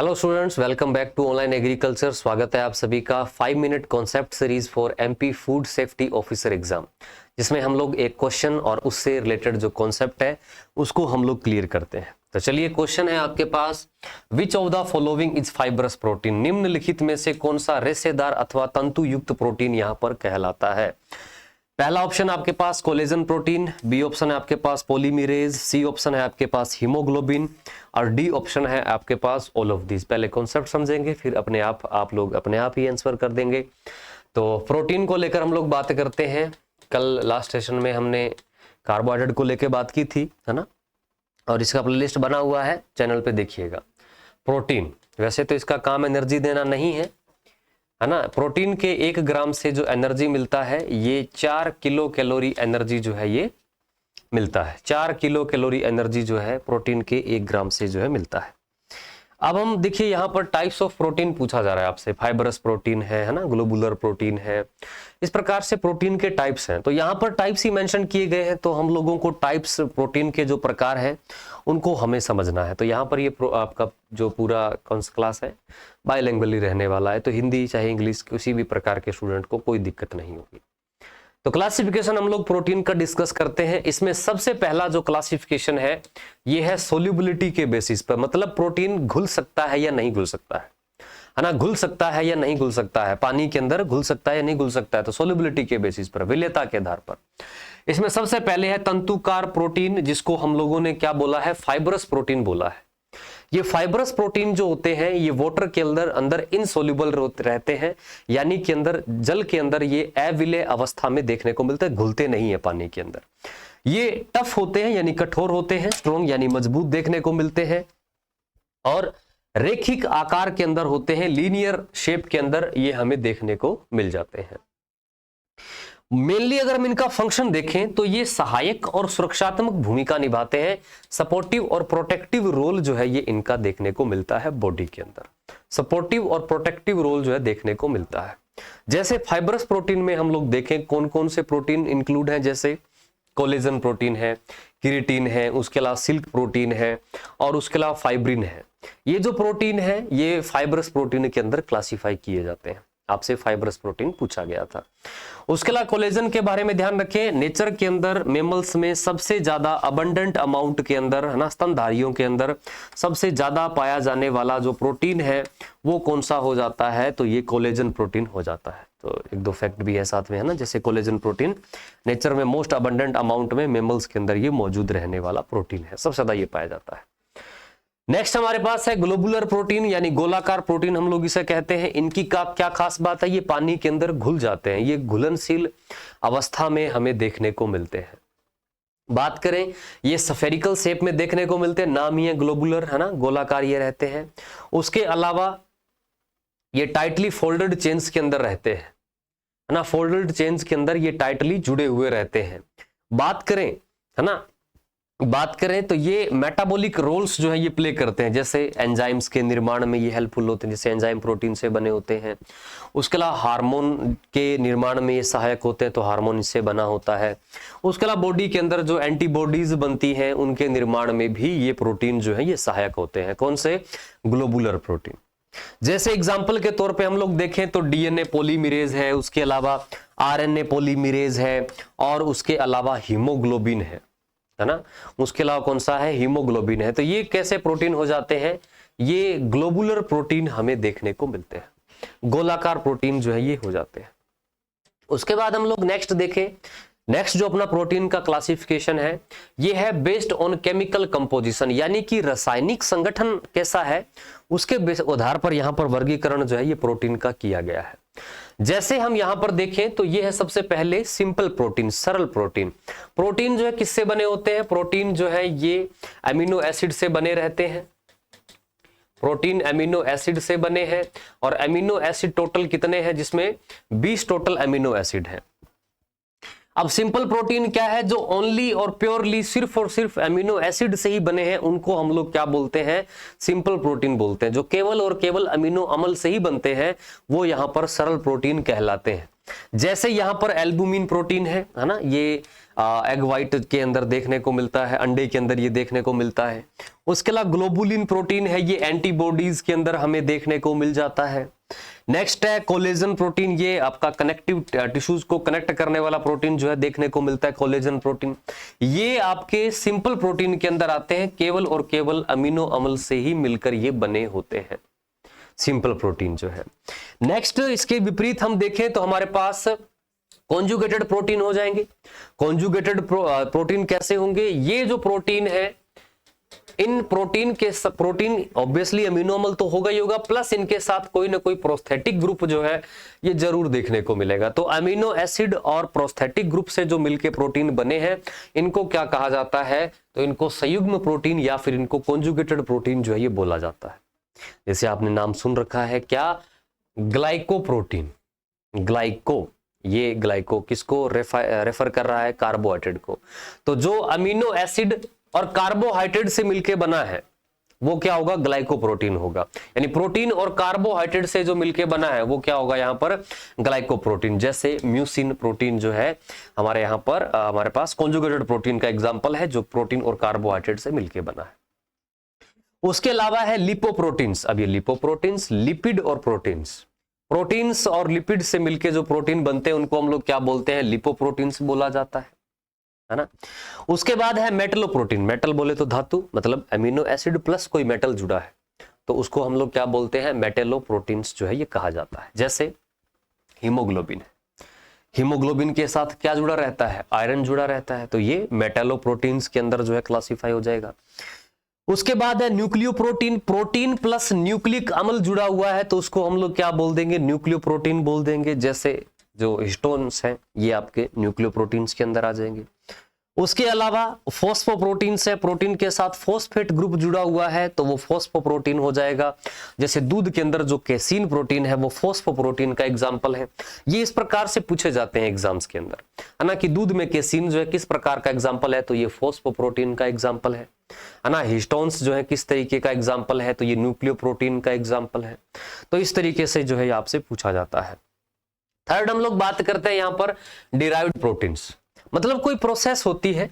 Hello students, welcome back to online agriculture. स्वागत है आप सभी का 5 minute concept series for MP food safety officer exam, जिसमें हम लोग एक क्वेश्चन और उससे रिलेटेड जो कॉन्सेप्ट है उसको हम लोग क्लियर करते हैं। तो चलिए, क्वेश्चन है आपके पास, which of the following is fibrous protein? निम्नलिखित में से कौन सा रेशेदार अथवा तंतु युक्त प्रोटीन यहाँ पर कहलाता है? पहला ऑप्शन आपके पास कोलेजन प्रोटीन, बी ऑप्शन है आपके पास पॉलीमरेज, सी ऑप्शन है आपके पास हीमोग्लोबिन और डी ऑप्शन है आपके पास ऑल ऑफ दिस। पहले कॉन्सेप्ट समझेंगे, फिर अपने आप लोग अपने आप ही आंसर कर देंगे। तो प्रोटीन को लेकर हम लोग बात करते हैं। कल लास्ट सेशन में हमने कार्बोहाइड्रेट को लेकर बात की थी, है ना, और इसका प्लेलिस्ट बना हुआ है, चैनल पे देखिएगा। प्रोटीन वैसे तो इसका काम एनर्जी देना नहीं है ना। प्रोटीन के 1 ग्राम से जो एनर्जी मिलता है ये 4 किलो कैलोरी एनर्जी जो है ये मिलता है। 4 किलो कैलोरी एनर्जी जो है प्रोटीन के 1 ग्राम से जो है मिलता है। अब हम देखिए, यहाँ पर टाइप्स ऑफ प्रोटीन पूछा जा रहा है आपसे। फाइबरस प्रोटीन है ना, ग्लोबुलर प्रोटीन है, इस प्रकार से प्रोटीन के टाइप्स हैं। तो यहाँ पर टाइप्स ही मेंशन किए गए हैं, तो हम लोगों को टाइप्स प्रोटीन के जो प्रकार हैं उनको हमें समझना है। तो यहाँ पर ये आपका जो पूरा क्लास है बायलैंग्वेजली रहने वाला है, तो हिंदी चाहे इंग्लिश किसी भी प्रकार के स्टूडेंट को कोई दिक्कत नहीं होगी। तो क्लासिफिकेशन हम लोग प्रोटीन का डिस्कस करते हैं। इसमें सबसे पहला जो क्लासिफिकेशन है ये है सोल्यूबिलिटी के बेसिस पर, मतलब प्रोटीन घुल सकता है या नहीं घुल सकता है ना, घुल सकता है या नहीं घुल सकता है, पानी के अंदर घुल सकता है या नहीं घुल सकता है। तो सोल्यूबिलिटी के बेसिस पर, विलेयता के आधार पर। इसमें सबसे पहले है तंतुकार प्रोटीन, जिसको हम लोगों ने क्या बोला है, फाइबरस प्रोटीन बोला है। ये फाइबरस प्रोटीन जो होते हैं ये वाटर के अंदर इनसोल्यूबल रहते हैं, यानी कि अंदर जल के अंदर ये अविलेय अवस्था में देखने को मिलते हैं, घुलते नहीं है पानी के अंदर। ये टफ होते हैं यानी कठोर होते हैं, स्ट्रॉन्ग यानी मजबूत देखने को मिलते हैं, और रेखिक आकार के अंदर होते हैं, लीनियर शेप के अंदर ये हमें देखने को मिल जाते हैं। मेनली अगर हम इनका फंक्शन देखें तो ये सहायक और सुरक्षात्मक भूमिका निभाते हैं। सपोर्टिव और प्रोटेक्टिव रोल जो है ये इनका देखने को मिलता है बॉडी के अंदर। सपोर्टिव और प्रोटेक्टिव रोल जो है देखने को मिलता है। जैसे फाइबरस प्रोटीन में हम लोग देखें कौन कौन से प्रोटीन इंक्लूड हैं, जैसे कोलेजन प्रोटीन है, केराटिन है, उसके अलावा सिल्क प्रोटीन है और उसके अलावा फाइब्रिन है। ये जो प्रोटीन है ये फाइबरस प्रोटीन के अंदर क्लासिफाई किए जाते हैं। आपसे फाइबरस प्रोटीन पूछा गया था। उसके अलावा कोलेजन के बारे में ध्यान रखें, नेचर के अंदर मेमल्स में सबसे ज्यादा अबंडेंट अमाउंट के अंदर, है ना, स्तनधारियों के अंदर सबसे ज्यादा पाया जाने वाला जो प्रोटीन है वो कौन सा हो जाता है, तो ये कोलेजन प्रोटीन हो जाता है। तो 1-2 फैक्ट भी है साथ में, है ना, जैसे कोलेजन प्रोटीन नेचर में मोस्ट अबंडेंट अमाउंट में मेमल्स के अंदर ये मौजूद रहने वाला प्रोटीन है, सबसे ज्यादा ये पाया जाता है। नेक्स्ट हमारे पास है ग्लोबुलर प्रोटीन, यानी गोलाकार प्रोटीन हम लोग इसे कहते हैं। इनकी क्या खास बात है, ये पानी के अंदर घुल जाते हैं, ये घुलनशील अवस्था में हमें देखने को मिलते हैं। बात करें, ये स्फेरिकल शेप में देखने को मिलते हैं, नाम ही है ग्लोबुलर, है ना, गोलाकार ये रहते हैं। उसके अलावा ये टाइटली फोल्डेड चेन्स के अंदर रहते हैं, है ना, फोल्डेड चेन्स के अंदर ये टाइटली जुड़े हुए रहते हैं। बात करें तो ये मेटाबॉलिक रोल्स जो है ये प्ले करते हैं, जैसे एंजाइम्स के निर्माण में ये हेल्पफुल होते हैं, जैसे एंजाइम प्रोटीन से बने होते हैं। उसके अलावा हार्मोन के निर्माण में ये सहायक होते हैं, तो हार्मोन इससे बना होता है। उसके अलावा बॉडी के अंदर जो एंटीबॉडीज बनती हैं उनके निर्माण में भी ये प्रोटीन जो है ये सहायक होते हैं। कौन से? Globular protein. जैसे एग्जाम्पल के तौर पे हम लोग देखें तो डीएनए पॉलीमरेज है, उसके अलावा आरएनए पॉलीमरेज है, और उसके अलावा हीमोग्लोबिन है ना, उसके अलावा कौन सा है, हीमोग्लोबिन है। तो ये कैसे प्रोटीन हो जाते हैं, ये ग्लोबुलर प्रोटीन हमें देखने को मिलते हैं, गोलाकार प्रोटीन जो है ये हो जाते हैं। उसके बाद हम लोग नेक्स्ट देखें, नेक्स्ट जो अपना प्रोटीन का क्लासिफिकेशन है ये है बेस्ड ऑन केमिकल कंपोजिशन, यानी कि रासायनिक संगठन कैसा है उसके आधार पर यहाँ पर वर्गीकरण जो है ये प्रोटीन का किया गया है। जैसे हम यहां पर देखें तो ये है सबसे पहले सिंपल प्रोटीन, सरल प्रोटीन। प्रोटीन जो है किससे बने होते हैं, प्रोटीन जो है ये अमीनो एसिड से बने रहते हैं। प्रोटीन अमीनो एसिड से बने हैं, और अमीनो एसिड टोटल कितने हैं, जिसमें 20 टोटल अमीनो एसिड है। अब सिंपल प्रोटीन क्या है, जो ओनली और प्योरली सिर्फ और सिर्फ अमीनो एसिड से ही बने हैं, उनको हम लोग क्या बोलते हैं, सिंपल प्रोटीन बोलते हैं। जो केवल और केवल अमीनो अम्ल से ही बनते हैं वो यहां पर सरल प्रोटीन कहलाते हैं। जैसे यहां पर एल्बुमिन प्रोटीन है ना, ये एग वाइट के अंदर देखने को मिलता है, अंडे के अंदर ये देखने को मिलता है। उसके अलावा ग्लोबुलिन प्रोटीन है, ये एंटीबॉडीज के अंदर हमें देखने को मिल जाता है। नेक्स्ट है कोलेजन प्रोटीन, ये आपका कनेक्टिव टिश्यूज को कनेक्ट करने वाला प्रोटीन जो है देखने को मिलता है, कोलेजन प्रोटीन। ये आपके सिंपल प्रोटीन के अंदर आते हैं, केवल और केवल अमीनो अम्ल से ही मिलकर ये बने होते हैं, सिंपल प्रोटीन जो है। नेक्स्ट इसके विपरीत हम देखें तो हमारे पास कॉन्जुगेटेड प्रोटीन हो जाएंगे। कॉन्जुगेटेड प्रोटीन कैसे होंगे? ये जो प्रोटीन है, इन प्रोटीन ऑब्वियसली अमीनो अम्ल तो होगा ही होगा, प्लस इनके साथ कोई ना कोई प्रोस्थेटिक ग्रुप जो है ये जरूर देखने को मिलेगा। तो अमीनो एसिड और प्रोस्थेटिक ग्रुप से जो मिलके प्रोटीन बने हैं, इनको क्या कहा जाता है? तो इनको संयुग्म प्रोटीन या फिर इनको कॉन्जुगेटेड प्रोटीन जो है ये बोला जाता है। जैसे आपने नाम सुन रखा है क्या? ग्लाइकोप्रोटीन। ग्लाइको, ये ग्लाइको किसको रेफर कर रहा है? कार्बोहाइड्रेट को। तो जो अमीनो एसिड और कार्बोहाइड्रेट से मिलके बना है वो क्या होगा? ग्लाइकोप्रोटीन होगा। यानी प्रोटीन और कार्बोहाइड्रेट से जो मिलके बना है वो क्या होगा यहाँ पर? ग्लाइकोप्रोटीन। जैसे म्यूसिन प्रोटीन जो है हमारे यहाँ पर हमारे पास कॉन्जुगेटेड प्रोटीन का एग्जांपल है, जो प्रोटीन और कार्बोहाइड्रेट से मिलके बना है। उसके अलावा है लिपोप्रोटीन्स। अब ये लिपोप्रोटीन्स, लिपिड और प्रोटीन्स, प्रोटीन्स और लिपिड से मिलके जो प्रोटीन बनते हैं उनको हम लोग क्या बोलते हैं? लिपोप्रोटीन्स बोला जाता है ना। उसके बाद है मेटलोप्रोटीन। मेटल बोले तो धातु, मतलब अमीनो एसिड प्लस कोई मेटल जुड़ा है, तो उसको हम लोग क्या बोलते हैं? मेटेलोप्रोटीन्स जो है ये कहा जाता है। जैसे हीमोग्लोबिन है, हीमोग्लोबिन के साथ क्या जुड़ा रहता है? आयरन जुड़ा रहता है, तो ये मेटेलोप्रोटीन्स के अंदर जो है क्लासिफाई हो जाएगा। उसके बाद है न्यूक्लियोप्रोटीन। प्रोटीन प्लस न्यूक्लिक अम्ल जुड़ा हुआ है तो उसको हम लोग क्या बोल देंगे? न्यूक्लियोप्रोटीन बोल देंगे। जैसे जो हिस्टोन्स हैं ये आपके न्यूक्लियोप्रोटीन्स के अंदर आ जाएंगे। उसके अलावा फॉस्फोप्रोटीन्स है, प्रोटीन के साथ फॉस्फेट ग्रुप जुड़ा हुआ है तो वो फॉस्फोप्रोटीन हो जाएगा। जैसे दूध के अंदर जो कैसीन प्रोटीन है वो फॉस्फोप्रोटीन का एग्जांपल है। ये इस प्रकार से पूछे जाते हैं एग्जाम्स के अंदर, है ना, कि दूध में कैसीन जो है किस प्रकार का एग्जांपल है? तो ये फॉस्फोप्रोटीन का एग्जांपल है ना। हिस्टोन्स जो है किस तरीके का एग्जांपल है? तो ये न्यूक्लियोप्रोटीन का एग्जांपल है। तो इस तरीके से जो है आपसे पूछा जाता है। थर्ड हम लोग बात करते हैं यहाँ पर डिराइव्ड प्रोटीन्स। मतलब कोई प्रोसेस होती है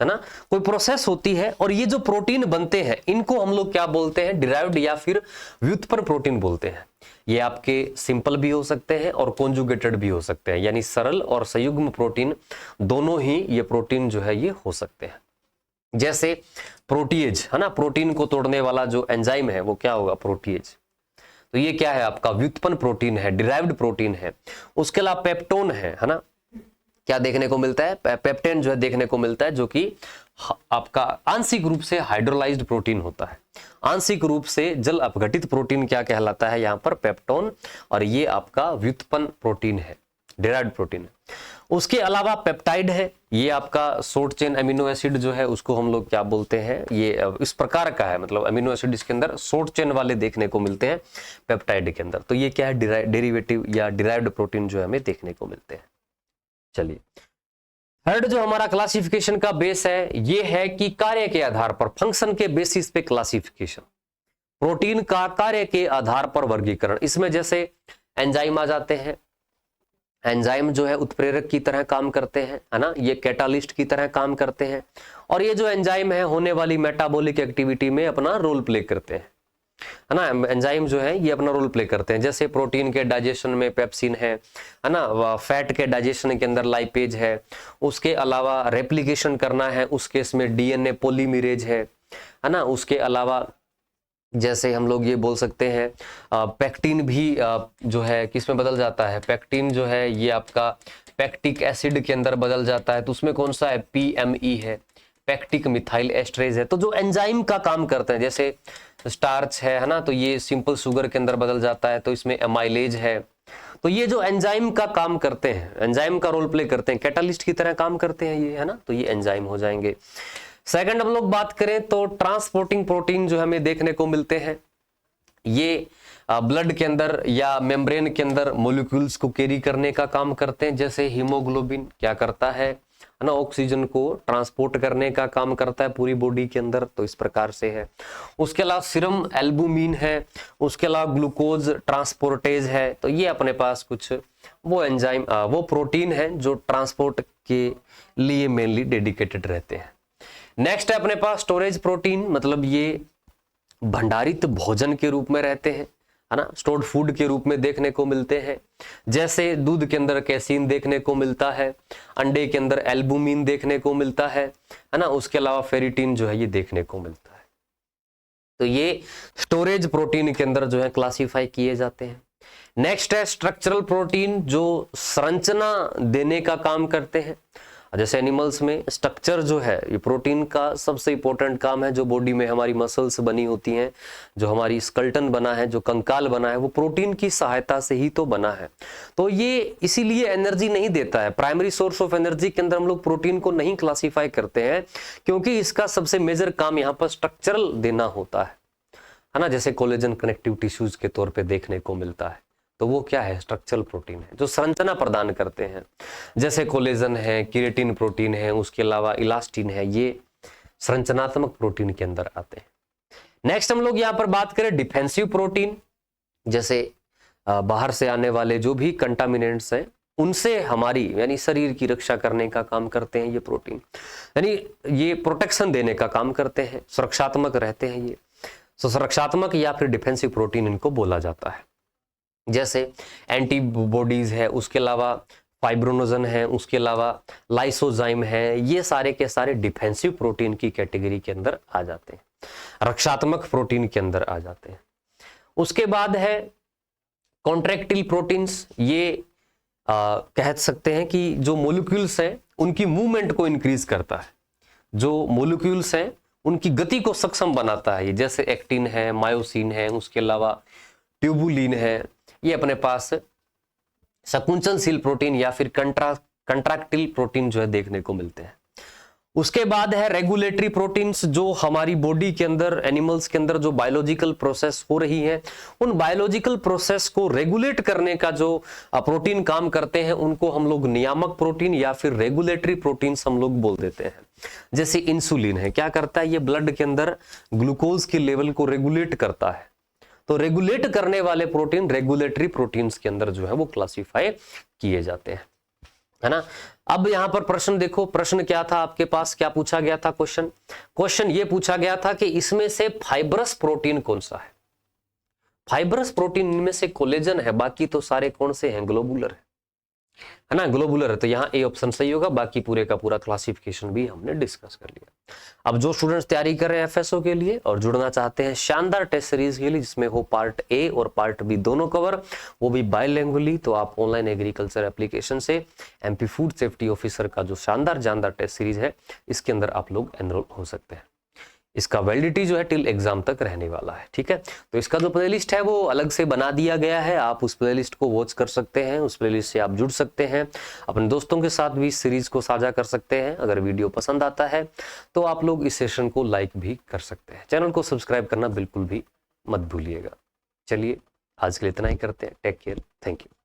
ना, कोई प्रोसेस होती है और ये जो प्रोटीन बनते हैं इनको हम लोग क्या बोलते हैं? डिराइव्ड या फिर व्युत्पन्न प्रोटीन बोलते हैं। ये आपके सिंपल भी हो सकते हैं और कॉन्जुगेटेड भी हो सकते हैं, यानी सरल और संयुग्म प्रोटीन दोनों ही ये प्रोटीन जो है ये हो सकते हैं। जैसे प्रोटीएज, है ना, प्रोटीन को तोड़ने वाला जो एंजाइम है वो क्या होगा? प्रोटीएज। तो ये क्या है? आपका व्युत्पन्न प्रोटीन है, डिराइव्ड प्रोटीन है। उसके अलावा पेप्टोन है ना, क्या देखने को मिलता है? पेप्टेन जो है देखने को मिलता है, जो कि आपका आंशिक रूप से हाइड्रोलाइज्ड प्रोटीन होता है। आंशिक रूप से जल अपघटित प्रोटीन क्या कहलाता है? यहाँ पर पेप्टोन, और ये आपका व्युत्पन्न प्रोटीन है, डिराइव्ड प्रोटीन है। उसके अलावा पेप्टाइड है, ये आपका शॉर्ट चेन अमीनो एसिड जो है उसको हम लोग क्या बोलते हैं? ये इस प्रकार का है, मतलब अमीनो एसिड इसके अंदर शॉर्ट चेन वाले देखने को मिलते हैं पेप्टाइड के अंदर। तो ये क्या है? डेरिवेटिव या डिराइव्ड प्रोटीन जो हमें देखने को मिलते हैं। चलिए, थर्ड जो हमारा क्लासिफिकेशन का बेस है ये है कि कार्य के आधार पर, फंक्शन के बेसिस पे क्लासिफिकेशन, प्रोटीन का कार्य के आधार पर वर्गीकरण। इसमें जैसे एंजाइम आ जाते हैं, एंजाइम जो है उत्प्रेरक की तरह काम करते हैं, है ना, ये कैटालिस्ट की तरह काम करते हैं, और ये जो एंजाइम है होने वाली मेटाबॉलिक एक्टिविटी में अपना रोल प्ले करते हैं, है ना। एंजाइम जो है ये अपना रोल प्ले करते हैं। जैसे प्रोटीन के डाइजेशन में पेप्सिन है ना, फैट के डाइजेशन के अंदर लाइपेज है, उसके अलावा रेप्लिकेशन करना है उस केस में डीएनए पॉलीमरेज है ना। उसके अलावा जैसे हम लोग ये बोल सकते हैं पेक्टिन भी जो है किस में बदल जाता है? पेक्टिन जो है ये आपका पेक्टिक एसिड के अंदर बदल जाता है, तो उसमें कौन सा है? पीएमई है, पेक्टिक मिथाइल एस्ट्रेज है। तो जो एंजाइम का काम करते हैं, जैसे स्टार्च है ना, तो ये सिंपल शुगर के अंदर बदल जाता है, तो इसमें एमाइलेज है। तो ये जो एंजाइम का काम करते हैं, एंजाइम का रोल प्ले करते हैं, कैटालिस्ट की तरह काम करते हैं ये, है ना, तो ये एंजाइम हो जाएंगे। सेकंड हम लोग बात करें तो ट्रांसपोर्टिंग प्रोटीन जो हमें देखने को मिलते हैं, ये ब्लड के अंदर या मेम्ब्रेन के अंदर मॉलिक्यूल्स को कैरी करने का काम करते हैं। जैसे हीमोग्लोबिन क्या करता है? है ना, ऑक्सीजन को ट्रांसपोर्ट करने का काम करता है पूरी बॉडी के अंदर, तो इस प्रकार से है। उसके अलावा सीरम एल्बुमिन है, उसके अलावा ग्लूकोज ट्रांसपोर्टेज है, तो ये अपने पास कुछ वो एंजाइम वो प्रोटीन है जो ट्रांसपोर्ट के लिए मेनली डेडिकेटेड रहते हैं। नेक्स्ट है अपने पास स्टोरेज प्रोटीन, मतलब ये भंडारित भोजन के रूप में रहते हैं, है ना, स्टोर्ड फूड के रूप में देखने को मिलते हैं। जैसे दूध के अंदर कैसीन देखने को मिलता है, अंडे के अंदर एल्बुमिन देखने को मिलता है ना, उसके अलावा फेरिटिन जो है ये देखने को मिलता है। तो ये स्टोरेज प्रोटीन के अंदर जो है क्लासिफाई किए जाते हैं। नेक्स्ट है स्ट्रक्चरल प्रोटीन, जो संरचना देने का काम करते हैं। जैसे एनिमल्स में स्ट्रक्चर जो है ये प्रोटीन का सबसे इंपॉर्टेंट काम है। जो बॉडी में हमारी मसल्स बनी होती हैं, जो हमारी स्केलेटन बना है, जो कंकाल बना है, वो प्रोटीन की सहायता से ही तो बना है। तो ये इसीलिए एनर्जी नहीं देता है। प्राइमरी सोर्स ऑफ एनर्जी के अंदर हम लोग प्रोटीन को नहीं क्लासिफाई करते हैं, क्योंकि इसका सबसे मेजर काम यहाँ पर स्ट्रक्चरल देना होता है ना। जैसे कोलेजन कनेक्टिव टिश्यूज के तौर पर देखने को मिलता है, तो वो क्या है, स्ट्रक्चरल प्रोटीन है जो संरचना प्रदान करते हैं। जैसे कोलेजन है, केराटिन प्रोटीन है, उसके अलावा इलास्टिन है, ये संरचनात्मक प्रोटीन के अंदर आते हैं। नेक्स्ट हम लोग यहाँ पर बात करें डिफेंसिव प्रोटीन, जैसे बाहर से आने वाले जो भी कंटामिनेंट्स हैं उनसे हमारी यानी शरीर की रक्षा करने का काम करते हैं ये प्रोटीन, यानी ये प्रोटेक्शन देने का काम करते हैं, सुरक्षात्मक रहते हैं ये। तो सुरक्षात्मक या फिर डिफेंसिव प्रोटीन इनको बोला जाता है। जैसे एंटीबॉडीज है, उसके अलावा फाइब्रोनोजन है, उसके अलावा लाइसोजाइम है, ये सारे के सारे डिफेंसिव प्रोटीन की कैटेगरी के अंदर आ जाते हैं, रक्षात्मक प्रोटीन के अंदर आ जाते हैं। उसके बाद है कॉन्ट्रैक्टिल प्रोटीन्स, ये कह सकते हैं कि जो मोलिक्यूल्स हैं उनकी मूवमेंट को इंक्रीज करता है, जो मोलिक्यूल्स हैं उनकी गति को सक्षम बनाता है। जैसे एक्टिन है, मायोसिन है, उसके अलावा ट्यूबुलिन है, ये अपने पास संकुचनशील प्रोटीन या फिर कंट्रैक्टिल प्रोटीन जो है देखने को मिलते हैं। उसके बाद है रेगुलेटरी प्रोटीन्स, जो हमारी बॉडी के अंदर, एनिमल्स के अंदर जो बायोलॉजिकल प्रोसेस हो रही है, उन बायोलॉजिकल प्रोसेस को रेगुलेट करने का जो प्रोटीन काम करते हैं उनको हम लोग नियामक प्रोटीन या फिर रेगुलेटरी प्रोटीन्स हम लोग बोल देते हैं। जैसे इंसुलिन है, क्या करता है, ये ब्लड के अंदर ग्लूकोज के लेवल को रेगुलेट करता है। तो रेगुलेट करने वाले प्रोटीन रेगुलेटरी प्रोटीन्स के अंदर जो है वो क्लासिफाई किए जाते हैं, है ना। अब यहां पर प्रश्न देखो, प्रश्न क्या था आपके पास, क्या पूछा गया था क्वेश्चन ये पूछा गया था कि इसमें से फाइब्रस प्रोटीन कौन सा है। फाइब्रस प्रोटीन इनमें से कोलेजन है, बाकी तो सारे कौन से हैं, ग्लोबुलर है ना, ग्लोबुलर है। तो यहाँ ए ऑप्शन सही होगा, बाकी पूरे का पूरा क्लासिफिकेशन भी हमने डिस्कस कर लिया। अब जो स्टूडेंट्स तैयारी कर रहे हैं एफएसओ के लिए और जुड़ना चाहते हैं शानदार टेस्ट सीरीज के लिए जिसमें हो पार्ट ए और पार्ट बी दोनों कवर, वो भी बायलैंग्वेजली, तो आप ऑनलाइन एग्रीकल्चर एप्लीकेशन से एमपी फूड सेफ्टी ऑफिसर का जो शानदार टेस्ट सीरीज है इसके अंदर आप लोग एनरोल हो सकते हैं। इसका वैलिडिटी जो है टिल एग्जाम तक रहने वाला है, ठीक है। तो इसका जो प्लेलिस्ट है वो अलग से बना दिया गया है, आप उस प्लेलिस्ट को वॉच कर सकते हैं, उस प्लेलिस्ट से आप जुड़ सकते हैं, अपने दोस्तों के साथ भी इस सीरीज को साझा कर सकते हैं। अगर वीडियो पसंद आता है तो आप लोग इस सेशन को लाइक भी कर सकते हैं। चैनल को सब्सक्राइब करना बिल्कुल भी मत भूलिएगा। चलिए आज के लिए इतना ही करते हैं। Take care, thank you.